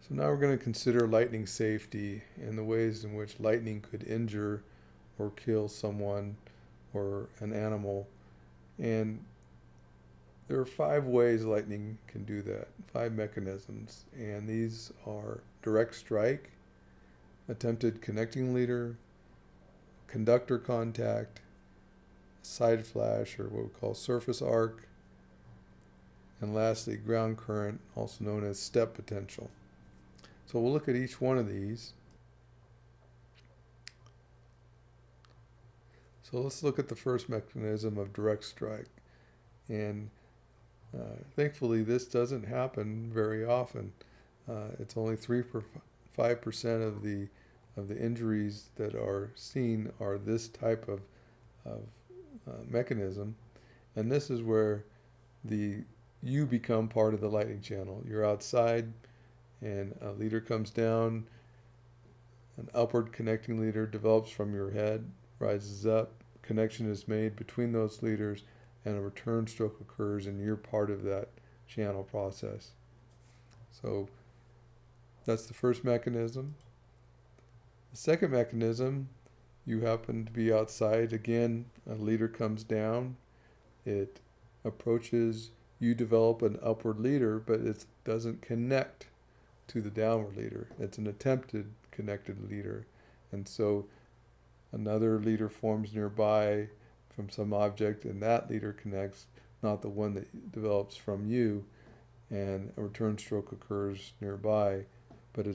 So now we're going to consider lightning safety and the ways in which lightning could injure or kill someone or an animal. And there are 5 ways lightning can do that, 5 mechanisms. And these are direct strike, attempted connecting leader, conductor contact, side flash, or what we call surface arc, and lastly, ground current, also known as step potential. So we'll look at each one of these. So let's look at the first mechanism of direct strike. And thankfully, this doesn't happen very often. It's only 5% of the injuries that are seen are this type of mechanism, and this is where you become part of the lightning channel. You're outside, and a leader comes down. An upward connecting leader develops from your head, rises up. Connection is made between those leaders, and a return stroke occurs, and you're part of that channel process. So that's the first mechanism. The second mechanism, you happen to be outside. Again, a leader comes down. It approaches. You develop an upward leader, but it doesn't connect to the downward leader. It's an attempted connected leader. And so another leader forms nearby from some object, and that leader connects, not the one that develops from you, and a return stroke occurs nearby, but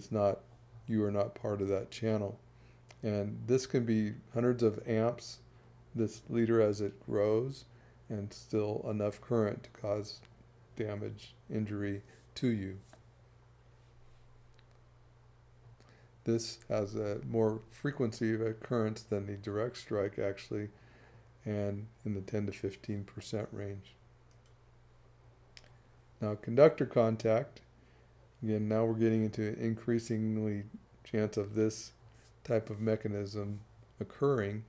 you are not part of that channel. And this can be hundreds of amps, this leader, as it grows, and still enough current to cause damage, injury to you. This has a more frequency of occurrence than the direct strike, actually, and in the 10 to 15% range. Now, conductor contact, again, now we're getting into increasingly chance of this type of mechanism occurring,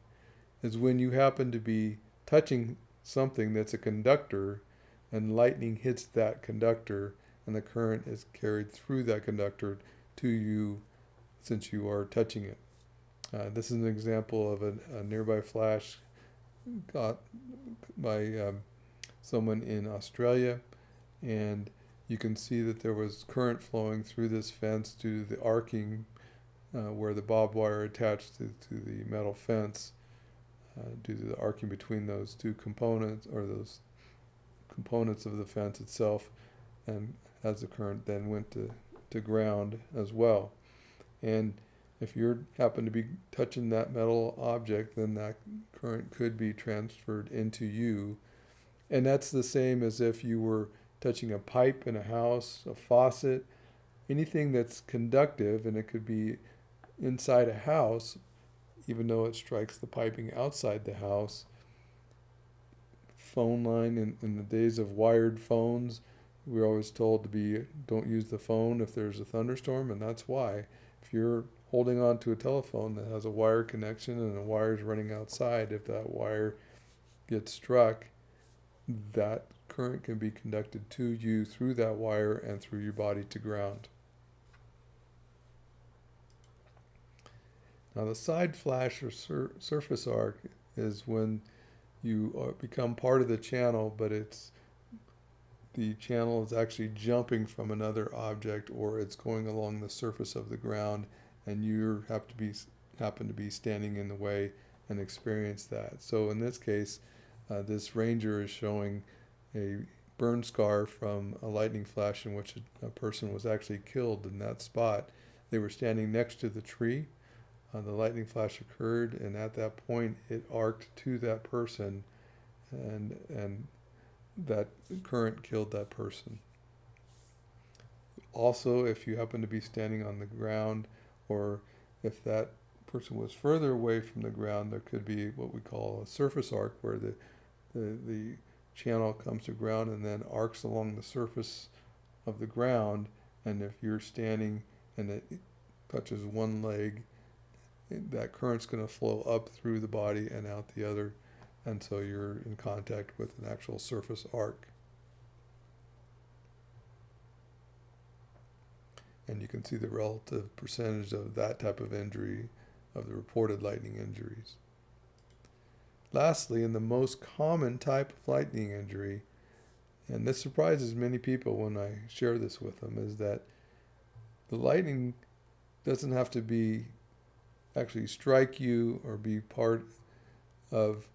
is when you happen to be touching something that's a conductor and lightning hits that conductor and the current is carried through that conductor to you since you are touching it. This is an example of a nearby flash got by someone in Australia, and you can see that there was current flowing through this fence due to the arcing where the barbed wire attached to the metal fence, due to the arcing between those two components, or those components of the fence itself, and as the current then went to ground as well. And if you happen to be touching that metal object, then that current could be transferred into you. And that's the same as if you were touching a pipe in a house, a faucet, anything that's conductive, and it could be inside a house, even though it strikes the piping outside the house. Phone line, in the days of wired phones, we were always told don't use the phone if there's a thunderstorm, and that's why. If you're holding on to a telephone that has a wire connection and the wire is running outside, if that wire gets struck, that current can be conducted to you through that wire and through your body to ground. Now, the side flash or surface arc is when you become part of the channel, but the channel is actually jumping from another object, or it's going along the surface of the ground, and you happen to be standing in the way and experience that. So in this case, this ranger is showing a burn scar from a lightning flash in which a person was actually killed in that spot. They were standing next to the tree. The lightning flash occurred, and at that point it arced to that person, and that current killed that person. Also, if you happen to be standing on the ground, or if that person was further away from the ground, there could be what we call a surface arc, where the channel comes to ground and then arcs along the surface of the ground. And if you're standing and it touches one leg, that current's going to flow up through the body and out the other, and so you're in contact with an actual surface arc. and you can see the relative percentage of that type of injury, of the reported lightning injuries. Lastly, in the most common type of lightning injury, and this surprises many people when I share this with them, is that the lightning doesn't have to be actually strike you or be part of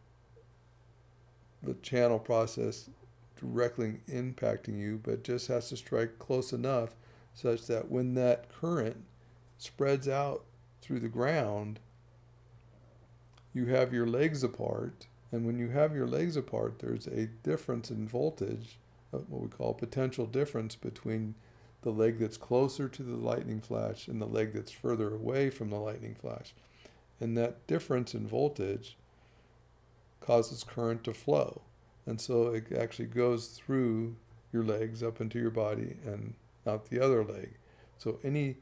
the channel process directly impacting you, but just has to strike close enough such that when that current spreads out through the ground, you have your legs apart. And when you have your legs apart, there's a difference in voltage, what we call potential difference between the leg that's closer to the lightning flash and the leg that's further away from the lightning flash. And that difference in voltage causes current to flow. And so it actually goes through your legs up into your body and out the other leg. So any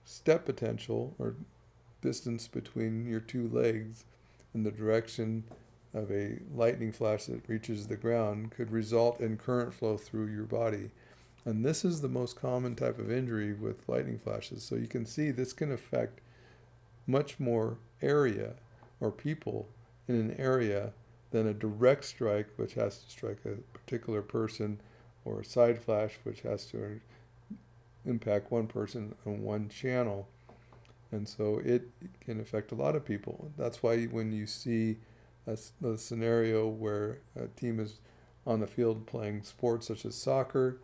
step potential or distance between your two legs in the direction of a lightning flash that reaches the ground could result in current flow through your body. And this is the most common type of injury with lightning flashes. So you can see this can affect much more area or people in an area than a direct strike, which has to strike a particular person, or a side flash, which has to impact one person on one channel. And so it can affect a lot of people. That's why when you see a scenario where a team is on the field playing sports such as soccer,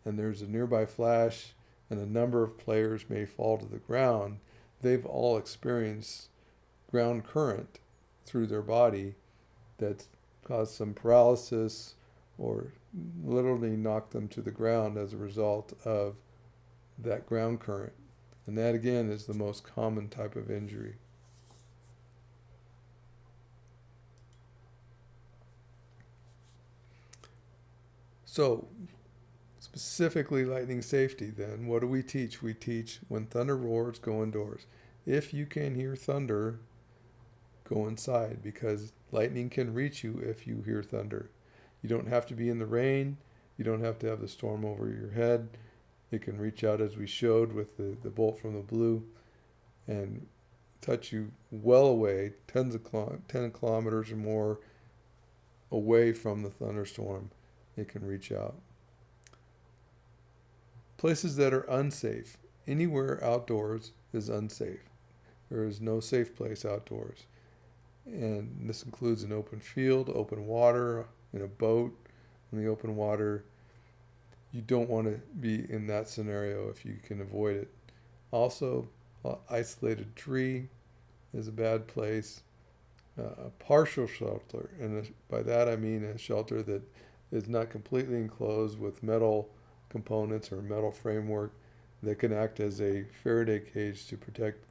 and there's a nearby flash, and a number of players may fall to the ground, they've all experienced ground current through their body that caused some paralysis or literally knocked them to the ground as a result of that ground current. And that again is the most common type of injury. So, specifically lightning safety then, what do we teach? We teach when thunder roars, go indoors. If you can hear thunder, go inside, because lightning can reach you if you hear thunder. You don't have to be in the rain. You don't have to have the storm over your head. It can reach out, as we showed with the bolt from the blue, and touch you well away, 10 kilometers or more away from the thunderstorm. It can reach out. Places that are unsafe. Anywhere outdoors is unsafe. There is no safe place outdoors. And this includes an open field, open water, in a boat, in the open water. You don't want to be in that scenario if you can avoid it. Also, an isolated tree is a bad place. A partial shelter, and by that I mean a shelter that is not completely enclosed with metal components or metal framework that can act as a Faraday cage to protect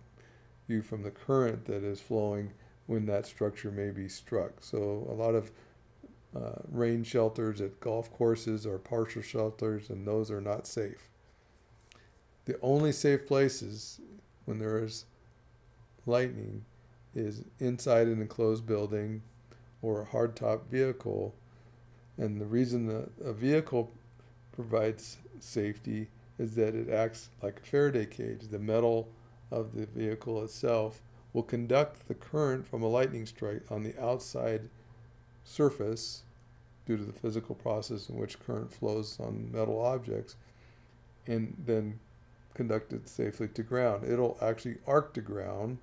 you from the current that is flowing when that structure may be struck. So a lot of rain shelters at golf courses are partial shelters, and those are not safe. The only safe places when there is lightning is inside an enclosed building or a hardtop vehicle. And the reason a vehicle provides safety is that it acts like a Faraday cage. The metal of the vehicle itself will conduct the current from a lightning strike on the outside surface due to the physical process in which current flows on metal objects, and then conduct it safely to ground. It'll actually arc to ground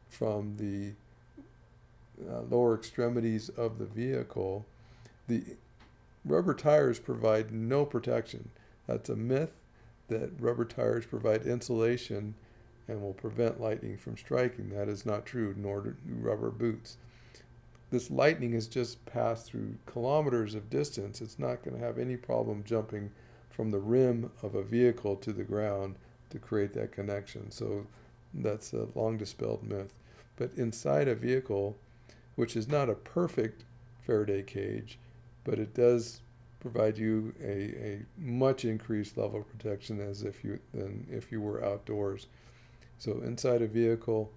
from the lower extremities of the vehicle. The rubber tires provide no protection. That's a myth that rubber tires provide insulation and will prevent lightning from striking. That is not true, nor do rubber boots. This lightning has just passed through kilometers of distance. It's not going to have any problem jumping from the rim of a vehicle to the ground to create that connection. So that's a long dispelled myth. But inside a vehicle, which is not a perfect Faraday cage, but it does provide you a much increased level of protection than if you were outdoors. So inside a vehicle,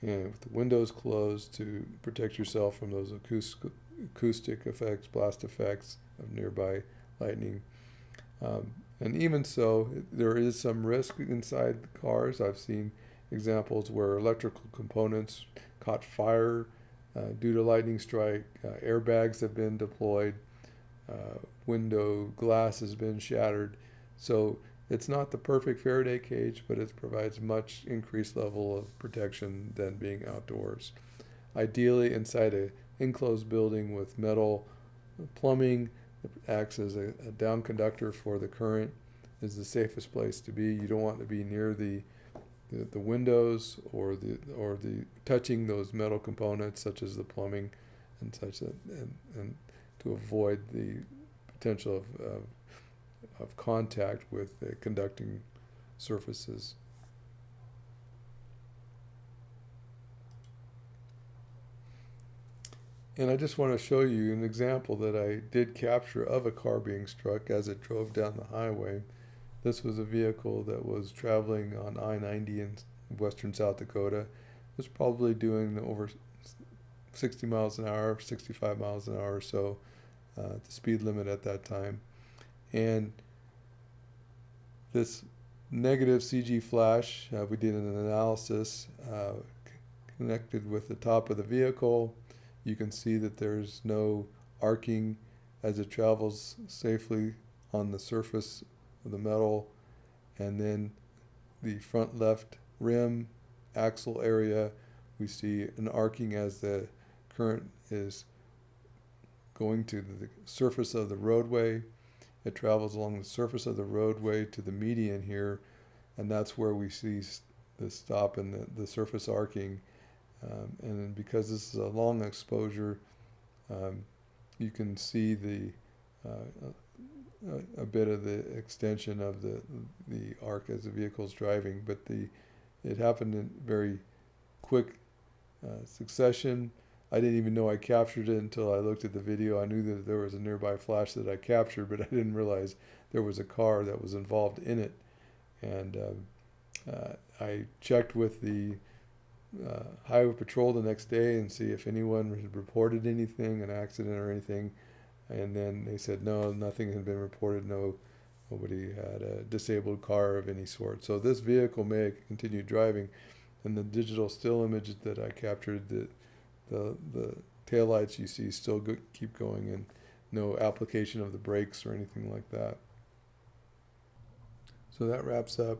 and with the windows closed to protect yourself from those acoustic effects, blast effects of nearby lightning. And even so, there is some risk inside cars. I've seen examples where electrical components caught fire due to lightning strike. Airbags have been deployed. Window glass has been shattered. So it's not the perfect Faraday cage, but it provides much increased level of protection than being outdoors. Ideally, inside an enclosed building with metal plumbing that acts as a down conductor for the current is the safest place to be. You don't want to be near the windows or the touching those metal components such as the plumbing and such that, and to avoid the potential of contact with the conducting surfaces. And I just want to show you an example that I did capture of a car being struck as it drove down the highway. This was a vehicle that was traveling on I-90 in western South Dakota. It was probably doing over 60 miles an hour, 65 miles an hour or so, the speed limit at that time. And this negative CG flash, we did an analysis connected with the top of the vehicle. You can see that there's no arcing as it travels safely on the surface of the metal. And then the front left rim axle area, we see an arcing as the current is going to the surface of the roadway. It travels along the surface of the roadway to the median here, and that's where we see the stop and the surface arcing. And because this is a long exposure, you can see a bit of the extension of the arc as the vehicle's driving, but it happened in very quick succession. I didn't even know I captured it until I looked at the video. I knew that there was a nearby flash that I captured, but I didn't realize there was a car that was involved in it. And I checked with the highway patrol the next day and see if anyone had reported anything, an accident or anything. And then they said no, nothing had been reported. Nobody had a disabled car of any sort. So this vehicle may have continued driving, and the digital still image that I captured, the taillights you see still keep going, and no application of the brakes or anything like that. So that wraps up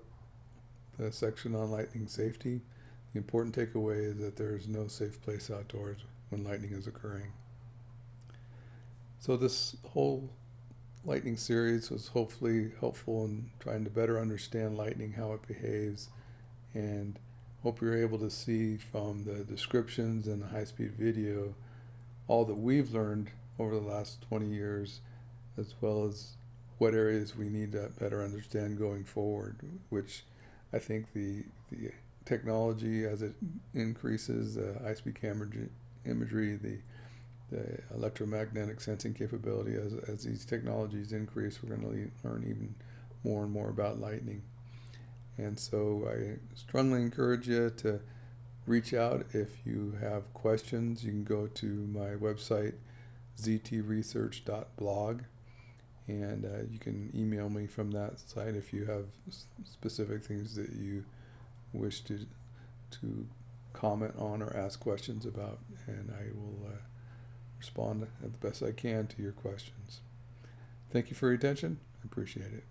the section on lightning safety. The important takeaway is that there is no safe place outdoors when lightning is occurring. So this whole lightning series was hopefully helpful in trying to better understand lightning, how it behaves, and hope you're able to see from the descriptions and the high-speed video all that we've learned over the last 20 years, as well as what areas we need to better understand going forward, which I think the technology as it increases, high-speed camera imagery, the electromagnetic sensing capability, as these technologies increase, we're going to learn even more and more about lightning. And so I strongly encourage you to reach out if you have questions. You can go to my website, ztresearch.blog, and you can email me from that site if you have specific things that you wish to comment on or ask questions about, and I will respond at the best I can to your questions. Thank you for your attention. I appreciate it.